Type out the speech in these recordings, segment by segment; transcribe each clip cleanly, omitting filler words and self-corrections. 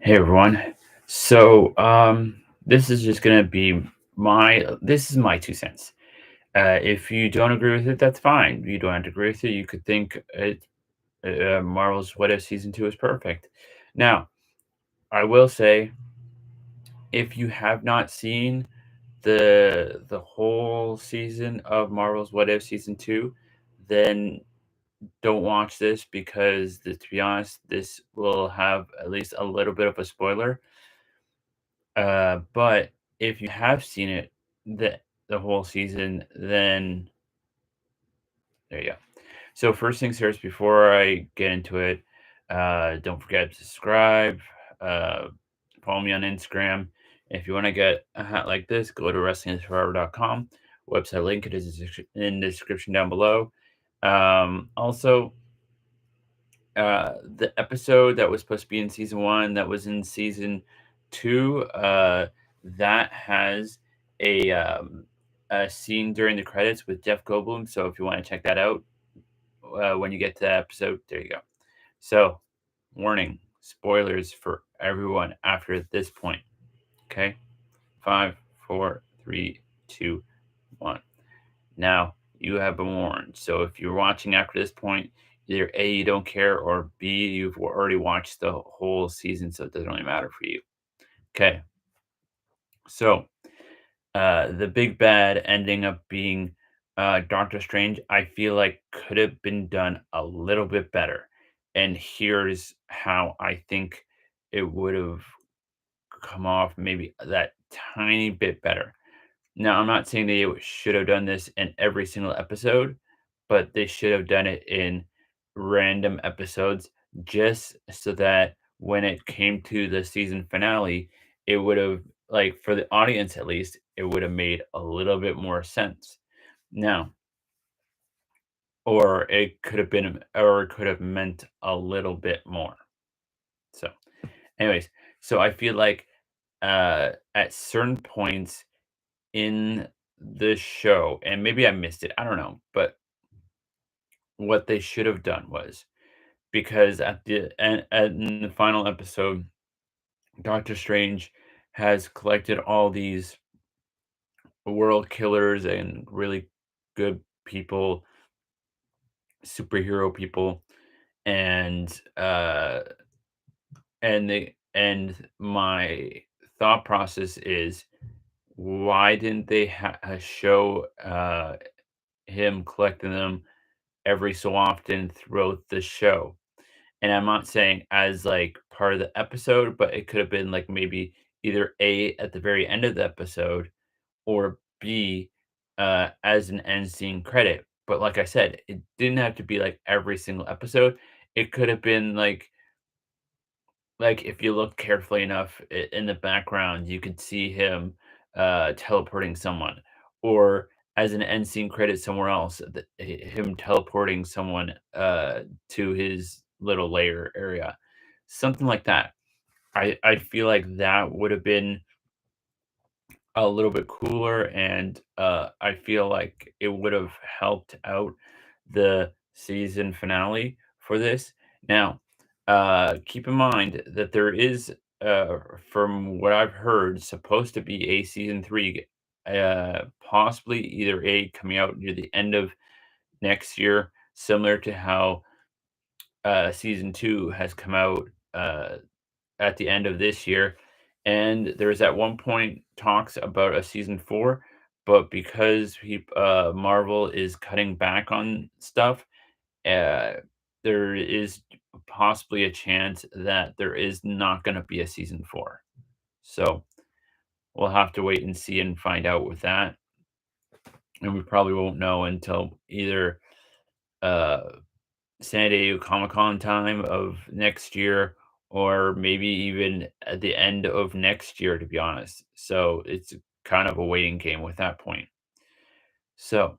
Hey everyone. This is just gonna be my 2 cents. If you don't agree with it, that's fine. You don't have to agree with it. You could think Marvel's What If season two is perfect. Now, I will say, if you have not seen the whole season of Marvel's What If season two, then don't watch this because, to be honest, this will have at least a little bit of a spoiler. But if you have seen it the whole season, then there you go. So first things first, before I get into it, don't forget to subscribe. Uh, Follow me on Instagram. If you want to get a hat like this, go to wrestlingisforever.com. Website link it is in the description down below. Also, the episode that was supposed to be in season one that was in season two, that has a um, a scene during the credits with Jeff Goldblum. So if you want to check that out when you get to that episode, there you go. So, warning, spoilers for everyone after this point. Okay, five, four, three, two, one. Now, you have been warned. So if you're watching after this point, either A, you don't care, or B, you've already watched the whole season, so it doesn't really matter for you. Okay. So the big bad ending up being Doctor Strange, I feel like could have been done a little bit better. And here's how I think it would have come off maybe that tiny bit better. Now, I'm not saying they should have done this in every single episode, but they should have done it in random episodes just so that when it came to the season finale, it would have, like, for the audience at least, it would have made a little bit more sense. Now, or it could have been, or it could have meant a little bit more. So, anyways, so I feel like at certain points in the show, and maybe I missed it, I don't know, but what they should have done was, because at the end, in the final episode, Doctor Strange has collected all these world killers and really good people, superhero people, and my thought process is, why didn't they show him collecting them every so often throughout the show? And I'm not saying as, like, part of the episode, but it could have been, like, maybe either A, at the very end of the episode, or B, as an end scene credit. But like I said, it didn't have to be, like, every single episode. It could have been, like, if you look carefully enough in the background, you could see him, teleporting someone, or as an end scene credit somewhere else, him teleporting someone, to his little lair area, something like that. I feel like that would have been a little bit cooler, and I feel like it would have helped out the season finale for this. Now, keep in mind that there is, from what I've heard, supposed to be a season three, possibly either A, coming out near the end of next year, similar to how season two has come out at the end of this year. And there's at one point talks about a season four, but because Marvel is cutting back on stuff, uh, there is possibly a chance that there is not going to be a season four. So we'll have to wait and see and find out with that. And we probably won't know until either uh, San Diego Comic Con time of next year, or maybe even at the end of next year, to be honest. So it's kind of a waiting game with that point. So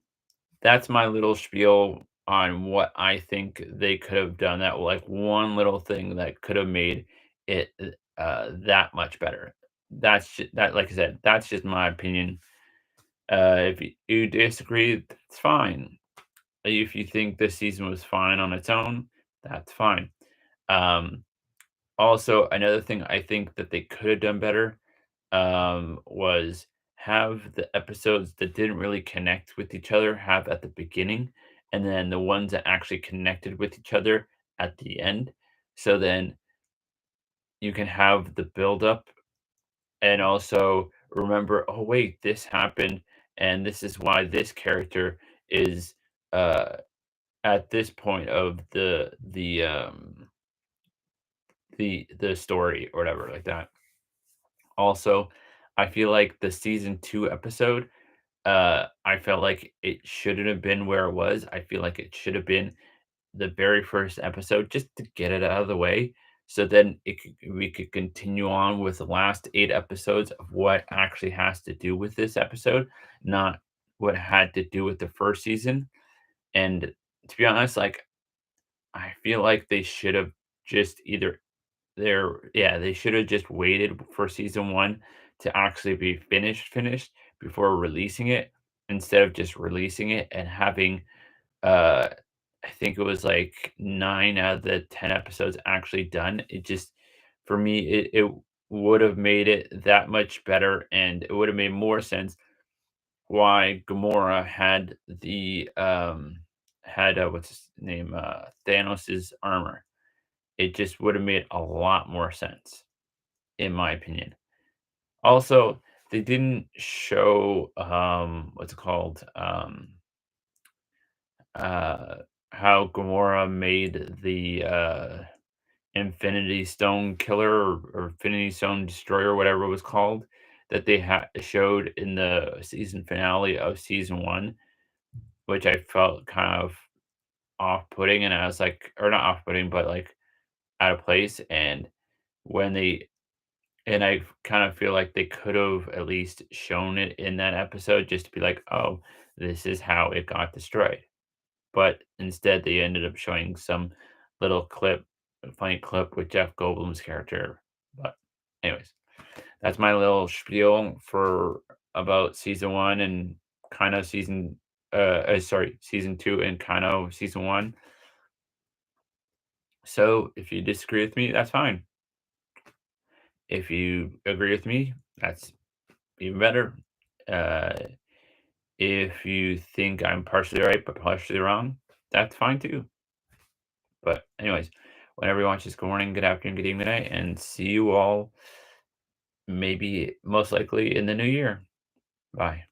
that's my little spiel on what I think they could have done. That, like, one little thing that could have made it that much better. That, like I said, that's just my opinion. If you disagree, it's fine. If you think this season was fine on its own, that's fine. Um, Also, another thing I think that they could have done better, was have the episodes that didn't really connect with each other have at the beginning, and then the ones that actually connected with each other at the end. So then you can have the build up and also remember, oh wait, this happened, and this is why this character is uh at this point of the story or whatever like that. Also, I feel like the season 2 episode, I felt like it shouldn't have been where it was. I feel like it should have been the very first episode just to get it out of the way. So then we could continue on with the last 8 episodes of what actually has to do with this episode, not what had to do with the first season. And to be honest, like I feel like they should have just either they should have just waited for season 1 to actually be finished before releasing it, instead of just releasing it and having, uh, I think it was, like, 9 out of the 10 episodes actually done. It just for me, it would have made it that much better, and it would have made more sense why Gamora what's his name, Thanos's armor. It just would have made a lot more sense, in my opinion. Also, they didn't show, what's it called? Uh, how Gamora made the, Infinity Stone Killer or Infinity Stone Destroyer, whatever it was called, that they showed in the season finale of season 1, which I felt kind of off-putting, and I was like or not off-putting, but, like, out of place, and when they and I kind of feel like they could have at least shown it in that episode just to be like, "Oh, this is how it got destroyed." But instead, they ended up showing some little clip, a funny clip with Jeff Goldblum's character. But anyways, that's my little spiel for about season 1 and kind of season 2 and kind of season 1. So if you disagree with me, that's fine. If you agree with me, that's even better. Uh, if you think I'm partially right but partially wrong, that's fine too. But anyways, whenever you watch this, good morning, good afternoon, good evening, good night, and see you all maybe most likely in the new year. Bye.